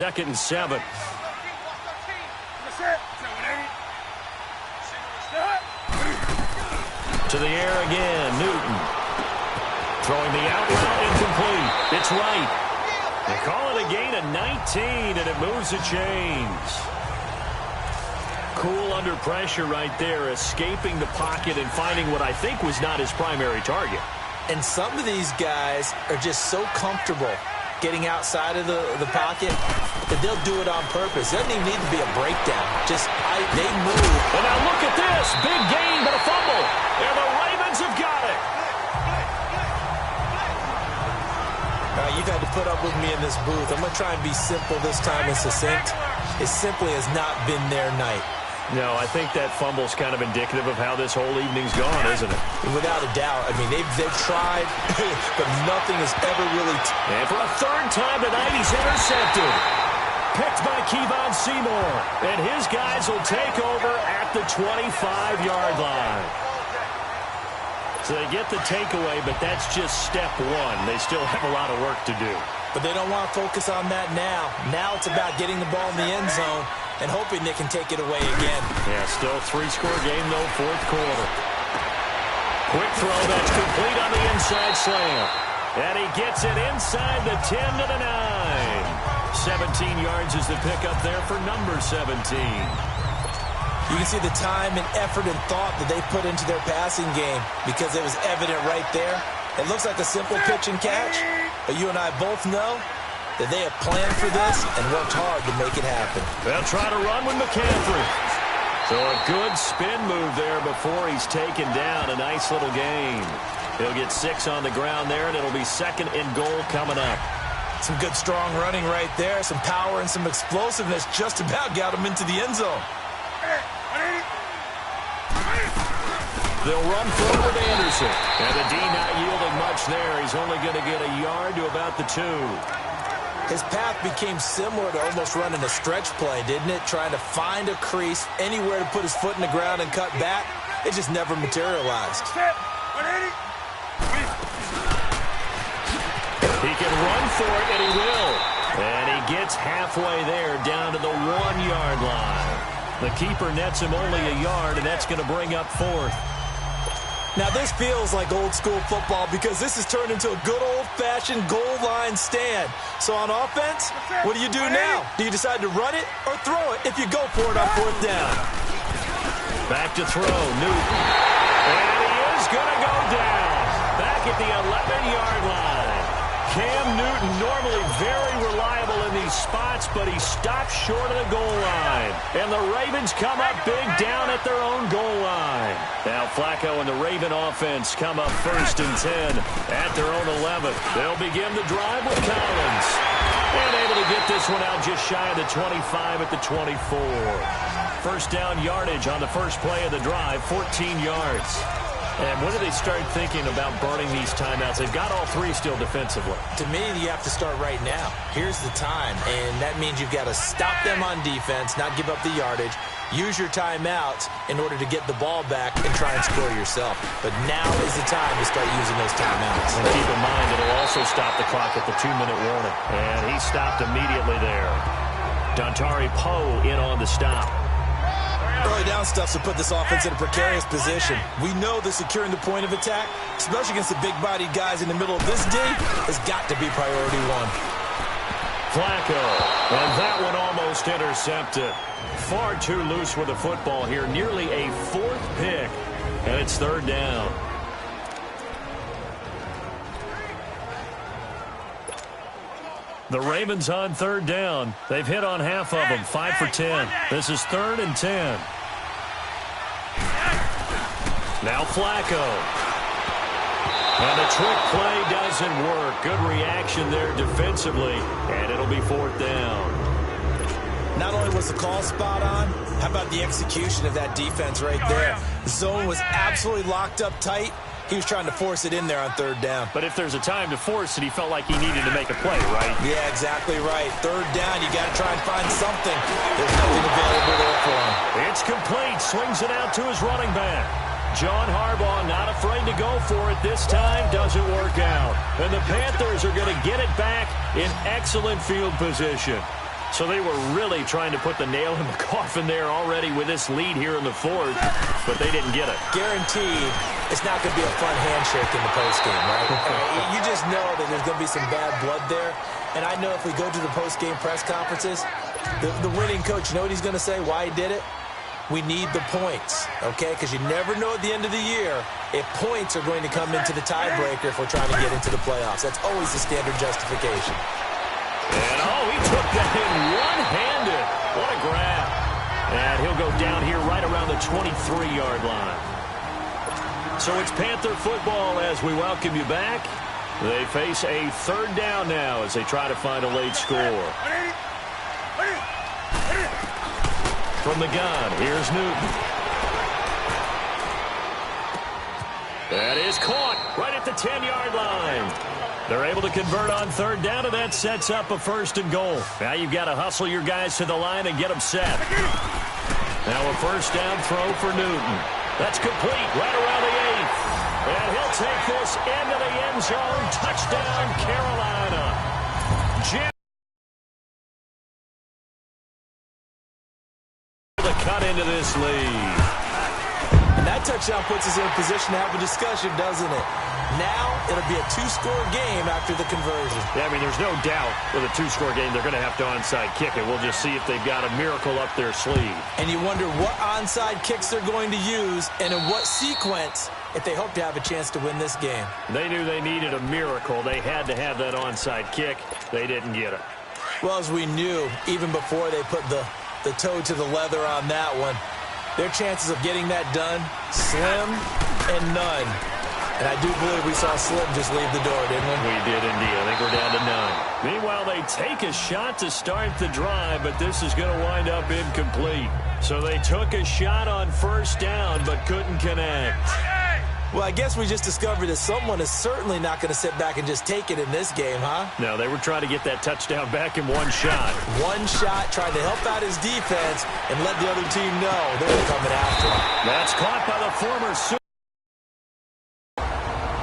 2nd and 7. To the air again, Newton. Throwing the out route, incomplete. It's right. They call it a gain of 19, and it moves the chains. Cool under pressure right there, escaping the pocket and finding what I think was not his primary target. And some of these guys are just so comfortable getting outside of the pocket that they'll do it on purpose. It doesn't even need to be a breakdown. They move. And now look at this. Big gain, but a fumble. And the Ravens have got it. You've had to put up with me in this booth. I'm going to try and be simple this time and succinct. It simply has not been their night. No, I think that fumble's kind of indicative of how this whole evening's gone, isn't it? Without a doubt. I mean, they've tried, but nothing has ever really... And for a third time tonight, he's intercepted. Picked by Kevon Seymour. And his guys will take over at the 25-yard line. So they get the takeaway, but that's just step one. They still have a lot of work to do. But they don't want to focus on that now. Now it's about getting the ball in the end zone and hoping they can take it away again. Yeah, still 3-score game, though, 4th quarter. Quick throw, that's complete on the inside slam. And he gets it inside the 10 to the 9. 17 yards is the pickup there for number 17. You can see the time and effort and thought that they put into their passing game because it was evident right there. It looks like a simple pitch and catch, but you and I both know that they have planned for this and worked hard to make it happen. They'll try to run with McCaffrey. So a good spin move there before he's taken down. A nice little gain. He'll get 6 on the ground there, and it'll be 2nd and goal coming up. Some good strong running right there. Some power and some explosiveness just about got him into the end zone. They'll run forward with Anderson. And the D not yielding much there. He's only going to get a yard to about the 2. His path became similar to almost running a stretch play, didn't it? Trying to find a crease, anywhere to put his foot in the ground and cut back. It just never materialized. He can run for it, and he will. And he gets halfway there, down to the 1-yard line. The keeper nets him only a yard, and that's going to bring up 4th. Now, this feels like old-school football because this has turned into a good old-fashioned goal line stand. So on offense, what do you do now? Do you decide to run it or throw it if you go for it on 4th down? Back to throw, Newton. And he is going to go down. Back at the 11-yard line. Cam Newton, normally very reliable in these spots, but he stops short of the goal line. And the Ravens come up big down at their own goal line. Now Flacco and the Raven offense come up 1st and 10 at their own 11. They'll begin the drive with Collins. And able to get this one out just shy of the 25 at the 24. First down yardage on the first play of the drive, 14 yards. And when do they start thinking about burning these timeouts? They've got all 3 still defensively. To me, you have to start right now. Here's the time, and that means you've got to stop them on defense, not give up the yardage, use your timeouts in order to get the ball back and try and score yourself. But now is the time to start using those timeouts. And keep in mind, it'll also stop the clock at the 2-minute warning. And he stopped immediately there. Dontari Poe in on the stop. Early down stuff to put this offense in a precarious position. We know that securing the point of attack, especially against the big-bodied guys in the middle of this D, has got to be priority 1. Flacco, and that one almost intercepted. Far too loose with the football here. Nearly a 4th pick, and it's 3rd down. The Ravens on 3rd down. They've hit on half of them, 5 for 10. This is 3rd and 10. Now Flacco. And the trick play doesn't work. Good reaction there defensively, and it'll be 4th down. Not only was the call spot on, how about the execution of that defense right there? The zone was absolutely locked up tight. He was trying to force it in there on 3rd down. But if there's a time to force it, he felt like he needed to make a play, right? Yeah, exactly right. 3rd down, you got to try and find something. There's nothing available there for him. It's complete. Swings it out to his running back. John Harbaugh not afraid to go for it this time. Doesn't work out. And the Panthers are going to get it back in excellent field position. So they were really trying to put the nail in the coffin there already with this lead here in the fourth, but they didn't get it. Guaranteed it's not going to be a fun handshake in the postgame, right? You just know that there's going to be some bad blood there. And I know if we go to the postgame press conferences, the winning coach, you know what he's going to say, why he did it? We need the points, okay? Because you never know at the end of the year if points are going to come into the tiebreaker if we're trying to get into the playoffs. That's always the standard justification. And, he took that in one-handed. What a grab. And he'll go down here right around the 23-yard line. So it's Panther football as we welcome you back. They face a third down now as they try to find a late score. From the gun, here's Newton. That is caught right at the 10-yard line. They're able to convert on third down, and that sets up a 1st and goal. Now you've got to hustle your guys to the line and get them set. Now a 1st down throw for Newton. That's complete right around the 8th. And he'll take this into the end zone. Touchdown, Carolina. The cut into this lead. And that touchdown puts us in a position to have a discussion, doesn't it? Now it'll be a 2-score game after the conversion. Yeah, I mean, there's no doubt with a 2-score game they're going to have to onside kick it. We'll just see if they've got a miracle up their sleeve. And you wonder what onside kicks they're going to use and in what sequence if they hope to have a chance to win this game. They knew they needed a miracle. They had to have that onside kick. They didn't get it. Well, as we knew, even before they put the toe to the leather on that one, their chances of getting that done, slim and none. And I do believe we saw Slim just leave the door, didn't we? We did indeed. I think we're down to none. Meanwhile, they take a shot to start the drive, but this is going to wind up incomplete. So they took a shot on 1st down, but couldn't connect. Well, I guess we just discovered that someone is certainly not going to sit back and just take it in this game, huh? No, they were trying to get that touchdown back in one shot. One shot, trying to help out his defense and let the other team know they're coming after him. That's caught by the former Super.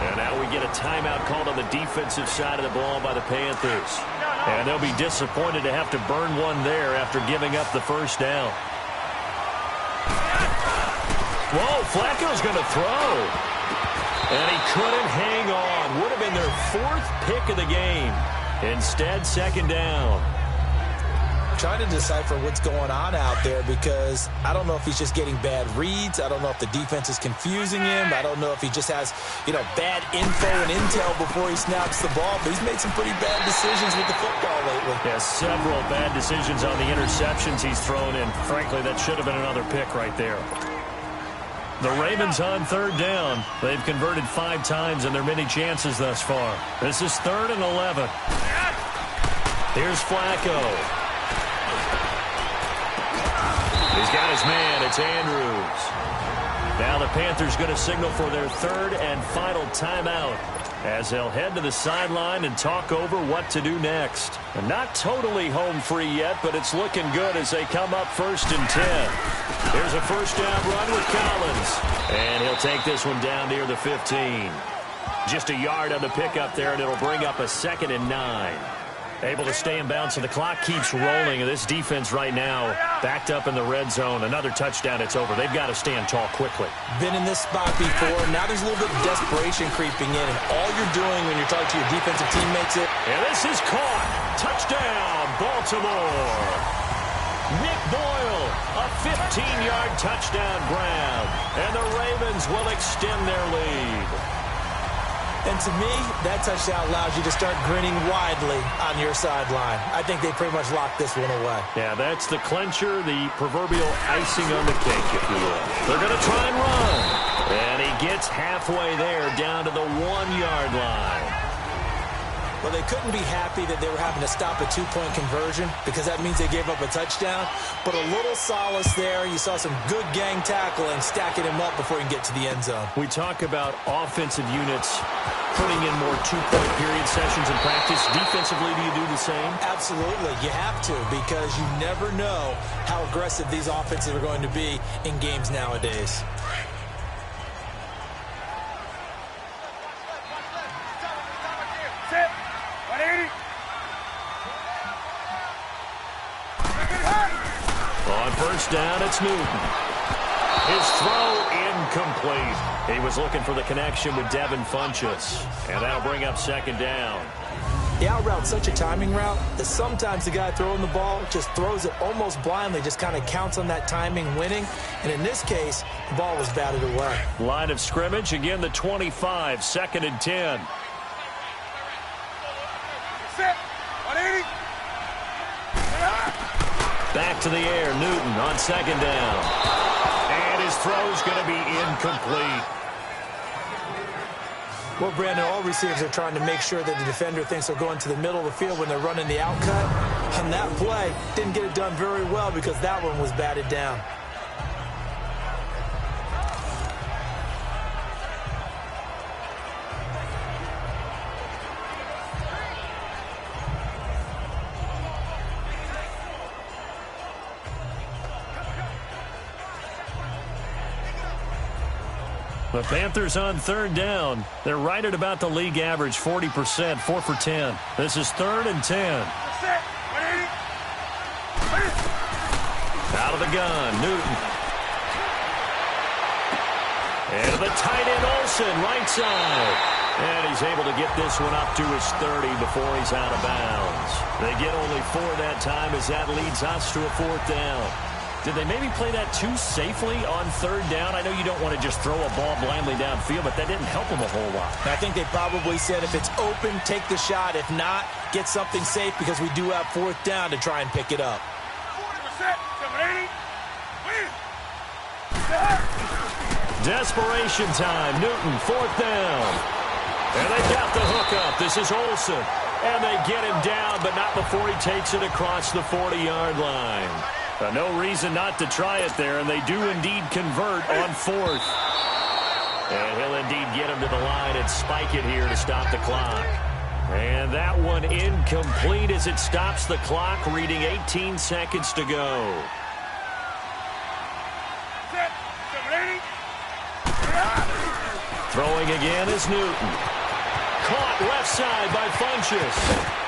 And now we get a timeout called on the defensive side of the ball by the Panthers. And they'll be disappointed to have to burn one there after giving up the 1st down. Whoa, Flacco's going to throw. And he couldn't hang on. Would have been their 4th pick of the game. Instead, 2nd down. Trying to decipher what's going on out there because I don't know if he's just getting bad reads. I don't know if the defense is confusing him. I don't know if he just has, bad info and intel before he snaps the ball. But he's made some pretty bad decisions with the football lately. Yeah, several bad decisions on the interceptions he's thrown in. Frankly, that should have been another pick right there. The Ravens on 3rd down. They've converted 5 times in their many chances thus far. This is 3rd and 11. Here's Flacco. He's got his man. It's Andrews. Now the Panthers going to signal for their 3rd and final timeout as they'll head to the sideline and talk over what to do next. And not totally home free yet, but it's looking good as they come up 1st and 10. Here's a 1st down run with Collins. And he'll take this one down near the 15. Just a yard on the pickup there, and it'll bring up a 2nd and 9. Able to stay in bounds, so the clock keeps rolling. And this defense right now backed up in the red zone. Another touchdown, it's over. They've got to stand tall quickly. Been in this spot before. Now there's a little bit of desperation creeping in. And all you're doing when you're talking to your defensive teammates and this is caught. Touchdown, Baltimore. Nick Boyle, a 15-yard touchdown grab. And the Ravens will extend their lead. And to me, that touchdown allows you to start grinning widely on your sideline. I think they pretty much locked this one away. Yeah, that's the clincher, the proverbial icing on the cake, if you will. They're going to try and run. And he gets halfway there down to the 1-yard line. Well, they couldn't be happy that they were having to stop a 2-point conversion because that means they gave up a touchdown. But a little solace there. You saw some good gang tackling, stacking him up before you get to the end zone. We talk about offensive units putting in more 2-point period sessions in practice. Defensively, do you do the same? Absolutely. You have to because you never know how aggressive these offenses are going to be in games nowadays. On first down, it's Newton. His throw incomplete. He was looking for the connection with Devin Funchess. And that'll bring up second down. The out route's such a timing route that sometimes the guy throwing the ball just throws it almost blindly, just kind of counts on that timing winning. And in this case, the ball was batted away. Line of scrimmage, again the 25, 2nd and 10. Back to the air, Newton on 2nd down. And his throw's going to be incomplete. Well, Brandon, all receivers are trying to make sure that the defender thinks they're going to the middle of the field when they're running the out cut. And that play didn't get it done very well because that one was batted down. The Panthers on 3rd down. They're right at about the league average, 40%, 4 for 10. This is 3rd and 10. Out of the gun, Newton. And the tight end, Olsen, right side. And he's able to get this one up to his 30 before he's out of bounds. They get only 4 that time as that leads us to a 4th down. Did they maybe play that too safely on 3rd down? I know you don't want to just throw a ball blindly downfield, but that didn't help them a whole lot. I think they probably said if it's open, take the shot. If not, get something safe because we do have 4th down to try and pick it up. 40%, 780, Desperation time. Newton, 4th down. And they got the hook up. This is Olsen. And they get him down, but not before he takes it across the 40-yard line. No reason not to try it there, and they do indeed convert on 4th. And he'll indeed get him to the line and spike it here to stop the clock. And that one incomplete as it stops the clock, reading 18 seconds to go. Throwing again is Newton. Caught left side by Funchess.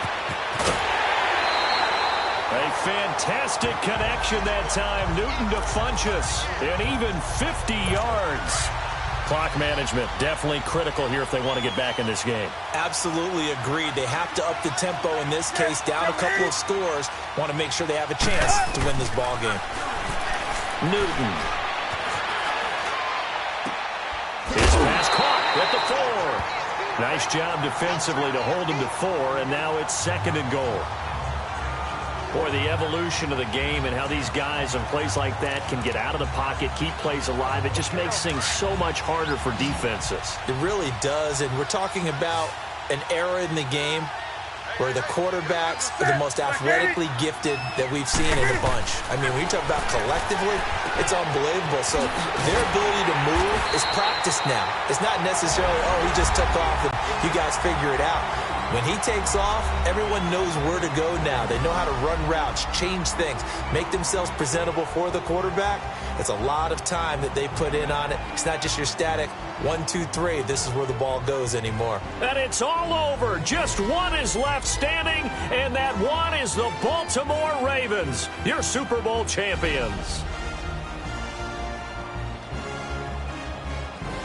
A fantastic connection that time. Newton to Funchess. And even 50 yards. Clock management definitely critical here if they want to get back in this game. Absolutely agreed. They have to up the tempo in this case, down a couple of scores. Want to make sure they have a chance to win this ball game. Newton. His pass caught at the 4. Nice job defensively to hold him to 4, and now it's 2nd and goal. Boy, the evolution of the game and how these guys on plays like that can get out of the pocket, keep plays alive, it just makes things so much harder for defenses. It really does, and we're talking about an era in the game where the quarterbacks are the most athletically gifted that we've seen in a bunch. I mean, when you talk about collectively, it's unbelievable. So their ability to move is practiced now. It's not necessarily, oh, he just took off and you guys figure it out. When he takes off, everyone knows where to go now. They know how to run routes, change things, make themselves presentable for the quarterback. It's a lot of time that they put in on it. It's not just your static 1, 2, 3. This is where the ball goes anymore. And it's all over. Just one is left standing, and that one is the Baltimore Ravens, your Super Bowl champions.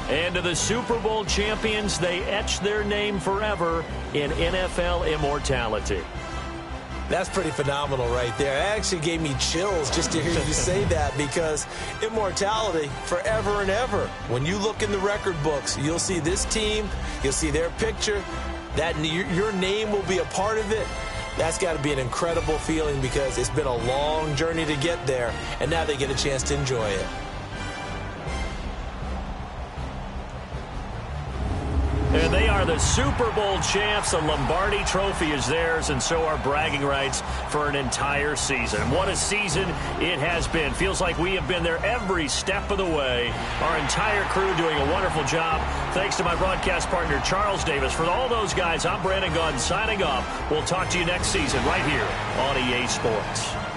And to the Super Bowl champions, they etch their name forever in NFL immortality. That's pretty phenomenal right there. It actually gave me chills just to hear you say that because immortality forever and ever. When you look in the record books, you'll see this team, you'll see their picture, that your name will be a part of it. That's got to be an incredible feeling because it's been a long journey to get there, and now they get a chance to enjoy it. And they are the Super Bowl champs. The Lombardi Trophy is theirs, and so are bragging rights for an entire season. What a season it has been. Feels like we have been there every step of the way. Our entire crew doing a wonderful job. Thanks to my broadcast partner, Charles Davis. For all those guys, I'm Brandon Gaudin signing off. We'll talk to you next season right here on EA Sports.